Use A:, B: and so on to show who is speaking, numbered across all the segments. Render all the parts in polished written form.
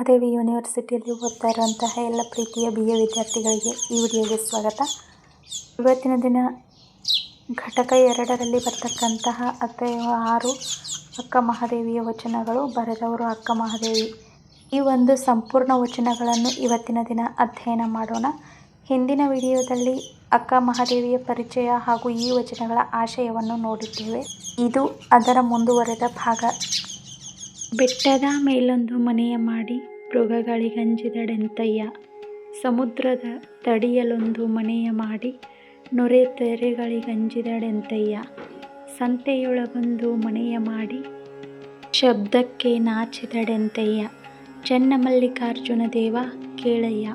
A: ಮಹಾದೇವಿ ಯೂನಿವರ್ಸಿಟಿಯಲ್ಲಿ ಓದ್ತಾ ಇರುವಂತಹ ಎಲ್ಲ ಪ್ರೀತಿಯ BA ವಿದ್ಯಾರ್ಥಿಗಳಿಗೆ ಈ ವಿಡಿಯೋಗೆ ಸ್ವಾಗತ. ಇವತ್ತಿನ ದಿನ ಘಟಕ 2ರಲ್ಲಿ ಬರ್ತಕ್ಕಂತಹ ಅಧ್ಯಾಯ 6 ಅಕ್ಕ ಮಹಾದೇವಿಯ ವಚನಗಳು. ಬರೆದವರು ಅಕ್ಕ ಮಹಾದೇವಿ. ಈ ಒಂದು ಸಂಪೂರ್ಣ ವಚನಗಳನ್ನು ಇವತ್ತಿನ ದಿನ ಅಧ್ಯಯನ ಮಾಡೋಣ. ಹಿಂದಿನ ವಿಡಿಯೋದಲ್ಲಿ ಅಕ್ಕ ಮಹಾದೇವಿಯ ಪರಿಚಯ ಹಾಗೂ ಈ ವಚನಗಳ ಆಶಯವನ್ನು ನೋಡಿದ್ದೇವೆ. ಇದು ಅದರ ಮುಂದುವರೆದ ಭಾಗ. ಬೆಟ್ಟದ ಮೇಲೊಂದು ಮನೆಯ ಮಾಡಿ ಮೃಗಗಳಿಗಂಜಿದಡೆಂತಯ್ಯ, ಸಮುದ್ರದ ತಡಿಯಲೊಂದು ಮನೆಯ ಮಾಡಿ ನೊರೆ ತೆರೆಗಳಿಗಂಜಿದಡೆಂತಯ್ಯ, ಸಂತೆಯೊಳಗೊಂದು ಮನೆಯ ಮಾಡಿ ಶಬ್ದಕ್ಕೆ ನಾಚಿದಡೆಂತಯ್ಯ. ಚೆನ್ನಮಲ್ಲಿಕಾರ್ಜುನ ದೇವ ಕೇಳಯ್ಯ,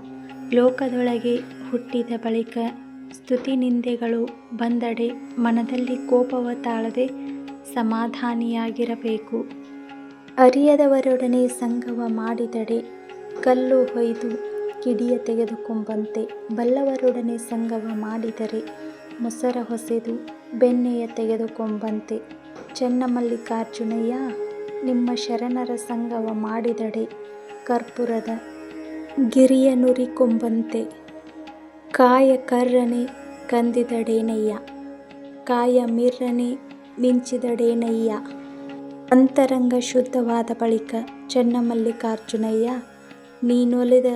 A: ಲೋಕದೊಳಗೆ ಹುಟ್ಟಿದ ಬಳಿಕ ಸ್ತುತಿ ನಿಂದೆಗಳು ಬಂದಡೆ ಮನದಲ್ಲಿ ಕೋಪವ ತಾಳದೆ ಸಮಾಧಾನಿಯಾಗಿರಬೇಕು. ಅರಿಯದವರೊಡನೆ ಸಂಗವ ಮಾಡಿದಡೆ ಕಲ್ಲು ಹೊಯ್ದು ಕಿಡಿಯ ತೆಗೆದುಕೊಂಬಂತೆ, ಬಲ್ಲವರೊಡನೆ ಸಂಗವ ಮಾಡಿದರೆ ಮೊಸರ ಹೊಸೆದು ಬೆಣ್ಣೆಯ ತೆಗೆದುಕೊಂಬಂತೆ. ಚೆನ್ನಮಲ್ಲಿಕಾರ್ಜುನಯ್ಯ, ನಿಮ್ಮ ಶರಣರ ಸಂಗವ ಮಾಡಿದಡೆ ಕರ್ಪೂರದ ಗಿರಿಯ ನುರಿಕೊಂಬಂತೆ. ಕಾಯ ಕರ್ರನೆ ಕಂದಿದಡೇನಯ್ಯ, ಕಾಯ ಮಿರ್ರನೆ ಮಿಂಚಿದಡೇನಯ್ಯ. ಅಂತರಂಗ ಶುದ್ಧವಾದ ಬಳಿಕ ಚೆನ್ನಮಲ್ಲಿಕಾರ್ಜುನಯ್ಯ, ನೀನೊಲಿದ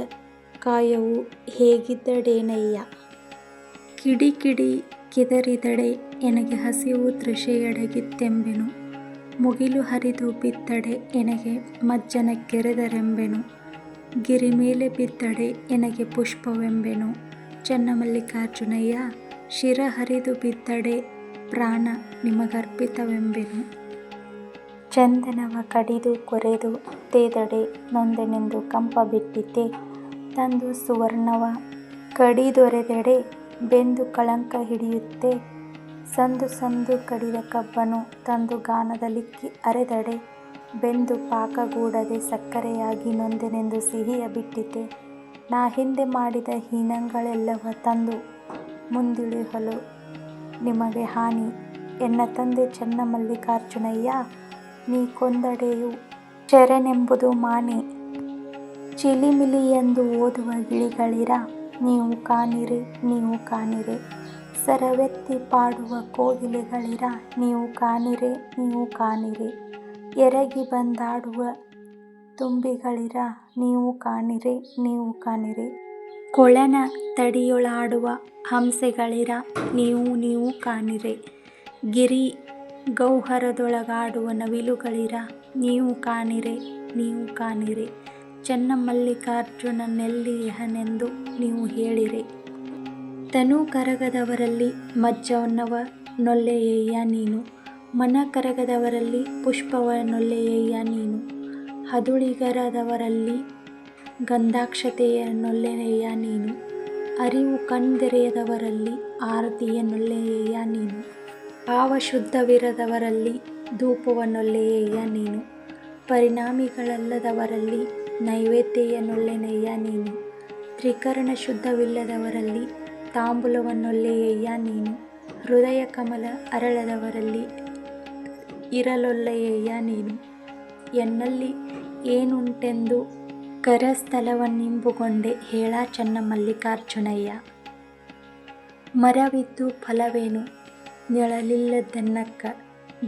A: ಕಾಯವು ಹೇಗಿದ್ದಡೇನಯ್ಯ. ಕಿಡಿ ಕಿಡಿ ಕಿದರಿದಡೆ ಎನಗೆ ಹಸಿವು ತೃಷೆಯಡಗಿತ್ತೆಂಬೆನು, ಮುಗಿಲು ಹರಿದು ಬಿದ್ದಡೆ ಎನಗೆ ಮಜ್ಜನ ಕೆರೆದರೆಂಬೆನು, ಗಿರಿ ಮೇಲೆ ಬಿದ್ದಡೆ ಎನಗೆ ಪುಷ್ಪವೆಂಬೆನು. ಚೆನ್ನಮಲ್ಲಿಕಾರ್ಜುನಯ್ಯ, ಶಿರ ಹರಿದು ಬಿದ್ದಡೆ ಪ್ರಾಣ ನಿಮಗರ್ಪಿತವೆಂಬೆನು. ಚಂದನವ ಕಡಿದು ಕೊರೆದು ತೇದಡೆ ನೊಂದೆನೆಂದು ಕಂಪ ಬಿಟ್ಟಿತೆ, ತಂದು ಸುವರ್ಣವ ಕಡಿದೊರೆದೆಡೆ ಬೆಂದು ಕಳಂಕ ಹಿಡಿಯುತ್ತೆ. ಸಂದು ಸಂದು ಕಡಿದ ಕಬ್ಬನು ತಂದು ಗಾನದಲಿಕ್ಕಿ ಅರೆದಡೆ ಬೆಂದು ಪಾಕಗೂಡದೆ ಸಕ್ಕರೆಯಾಗಿ ನೊಂದೆನೆಂದು ಸಿಹಿಯ ಬಿಟ್ಟಿತೆ. ನಾ ಹಿಂದೆ ಮಾಡಿದ ಹೀನಗಳೆಲ್ಲವ ತಂದು ಮುಂದಿಳಿಹಲು ನಿಮಗೆ ಹಾನಿ. ಎನ್ನ ತಂದೆ ಚೆನ್ನಮಲ್ಲಿಕಾರ್ಜುನಯ್ಯ, ನೀ ಕೊಂದಡೆಯು ಶರಣೆಂಬುದು ಮಾನಿ. ಚಿಲಿಮಿಲಿಯೆಂದು ಓದುವ ಗಿಳಿಗಳಿರ ನೀವು ಕಾಣಿರೆ, ನೀವು ಕಾಣಿರೆ. ಸರವೆತ್ತಿ ಪಾಡುವ ಕೋಗಿಲೆಗಳಿರ ನೀವು ಕಾಣಿರೆ, ನೀವು ಕಾಣಿರೆ. ಎರಗಿ ಬಂದಾಡುವ ತುಂಬಿಗಳಿರ ನೀವು ಕಾಣಿರೆ, ನೀವು ಕಾಣಿರೆ. ಕೊಳನ ತಡಿಯೊಳಾಡುವ ಹಂಸೆಗಳಿರ ನೀವು ಕಾಣಿರೆ. ಗಿರಿ ಗೌಹರದೊಳಗಾಡುವ ನವಿಲುಗಳಿರ ನೀವು ಕಾಣಿರೆ, ನೀವು ಕಾಣಿರೆ. ಚೆನ್ನಮಲ್ಲಿಕಾರ್ಜುನನೆಲ್ಲಿಹನೆಂದು ನೀವು ಹೇಳಿರೆ. ತನು ಕರಗದವರಲ್ಲಿ ಮಜ್ಜನವ ನೊಲ್ಲೆಯಯ್ಯ ನೀನು, ಮನ ಕರಗದವರಲ್ಲಿ ಪುಷ್ಪವ ನೊಲ್ಲೆಯಯ್ಯ ನೀನು. ಹದುಳಿಗರದವರಲ್ಲಿ ಗಂಧಾಕ್ಷತೆಯ ನೊಲ್ಲೆಯಯ್ಯ ನೀನು, ಅರಿವು ಕಣ್ದೆರೆಯದವರಲ್ಲಿ ಆರತಿಯ ನೊಲ್ಲೆಯಯ್ಯ ನೀನು. ಭಾವಶುದ್ಧವಿರದವರಲ್ಲಿ ಧೂಪವ ನೊಲ್ಲೆಯಯ್ಯ ನೀನು, ಪರಿಣಾಮಿಗಳಲ್ಲದವರಲ್ಲಿ ನೈವೇದ್ಯೆಯ ನೊಲ್ಲೆನಯ್ಯ ನೀನು. ತ್ರಿಕರಣ ಶುದ್ಧವಿಲ್ಲದವರಲ್ಲಿ ತಾಂಬೂಲವ ನೊಲ್ಲೆಯಯ್ಯ ನೀನು, ಹೃದಯ ಕಮಲ ಅರಳದವರಲ್ಲಿ ಇರಲೊಲ್ಲೆಯಯ್ಯ ನೀನು. ಎನ್ನಲ್ಲಿ ಏನುಂಟೆಂದು ಕರಸ್ಥಲವನ್ನಿಂಬುಗೊಂಡೆ ಹೇಳ ಚೆನ್ನಮಲ್ಲಿಕಾರ್ಜುನಯ್ಯ. ಮರವಿದ್ದು ಫಲವೇನು ನೆಳಲಿಲ್ಲದೆನ್ನಕ್ಕ,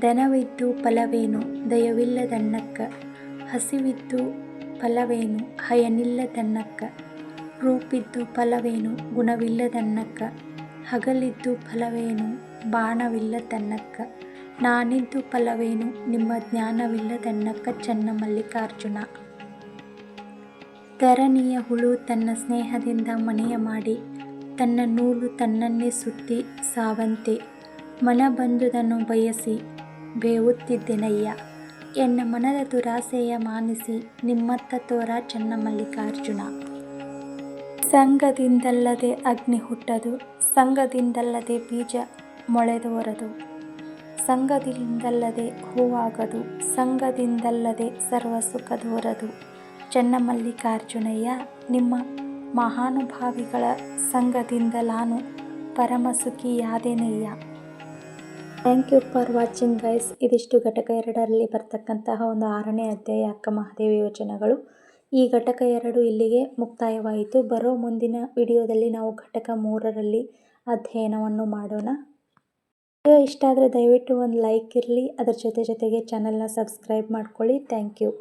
A: ಧನವಿದ್ದು ಫಲವೇನು ದಯವಿಲ್ಲದೆನ್ನಕ್ಕ. ಹಸಿವಿದ್ದು ಫಲವೇನು ಹಯನಿಲ್ಲದೆನ್ನಕ್ಕ, ರೂಪಿದ್ದು ಫಲವೇನು ಗುಣವಿಲ್ಲದೆನ್ನಕ್ಕ. ಹಗಲಿದ್ದು ಫಲವೇನು ಬಾಣವಿಲ್ಲದೆನ್ನಕ್ಕ, ನಾನಿದ್ದು ಫಲವೇನು ನಿಮ್ಮ ಜ್ಞಾನವಿಲ್ಲದೆನ್ನಕ್ಕ. ಚೆನ್ನಮಲ್ಲಿಕಾರ್ಜುನ. ಧರಣಿಯ ಹುಳು ತನ್ನ ಸ್ನೇಹದಿಂದ ಮನೆಯ ಮಾಡಿ ತನ್ನ ನೂಲು ತನ್ನನ್ನೇ ಸುತ್ತಿ ಸಾವಂತೆ, ಮನ ಬಂದುದನ್ನು ಬಯಸಿ ಬೇವುತ್ತಿದ್ದೆನಯ್ಯ. ಎನ್ನ ಮನದ ದುರಾಸೆಯ ಮಾನಿಸಿ ನಿಮ್ಮತ್ತ ತೋರ. ಚೆನ್ನಮಲ್ಲಿಕಾರ್ಜುನ. ಸಂಗದಿಂದಲ್ಲದೆ ಅಗ್ನಿ ಹುಟ್ಟದು, ಸಂಗದಿಂದಲ್ಲದೆ ಬೀಜ ಮೊಳೆದೋರದು, ಸಂಗದಿಂದಲ್ಲದೆ ಹೂವಾಗದು, ಸಂಗದಿಂದಲ್ಲದೆ ಸರ್ವ ಸುಖ ದೊರದು. ಚೆನ್ನಮಲ್ಲಿಕಾರ್ಜುನಯ್ಯ, ನಿಮ್ಮ ಮಹಾನುಭಾವಿಗಳ ಸಂಗದಿಂದಲಾನು ಪರಮಸುಖಿಯಾದೆನಯ್ಯ. Thank you for watching guys. ಇದಿಷ್ಟು ಘಟಕ 2ರಲ್ಲಿ ಬರ್ತಕ್ಕಂತಹ ಒಂದು 6ನೇ ಅಧ್ಯಾಯ ಅಕ್ಕ ಮಹಾದೇವಿ ವಚನಗಳು. ಈ ಘಟಕ 2 ಇಲ್ಲಿಗೆ ಮುಕ್ತಾಯವಾಯಿತು. ಬರೋ ಮುಂದಿನ ವಿಡಿಯೋದಲ್ಲಿ ನಾವು ಘಟಕ 3ರಲ್ಲಿ ಅಧ್ಯಯನವನ್ನು ಮಾಡೋಣ. ವಿಡಿಯೋ ಇಷ್ಟ ಆದರೆ ದಯವಿಟ್ಟು ಒಂದು ಲೈಕ್ ಇರಲಿ. ಅದರ ಜೊತೆಗೆ ಚಾನಲ್ನ ಸಬ್ಸ್ಕ್ರೈಬ್ ಮಾಡ್ಕೊಳ್ಳಿ. Thank you.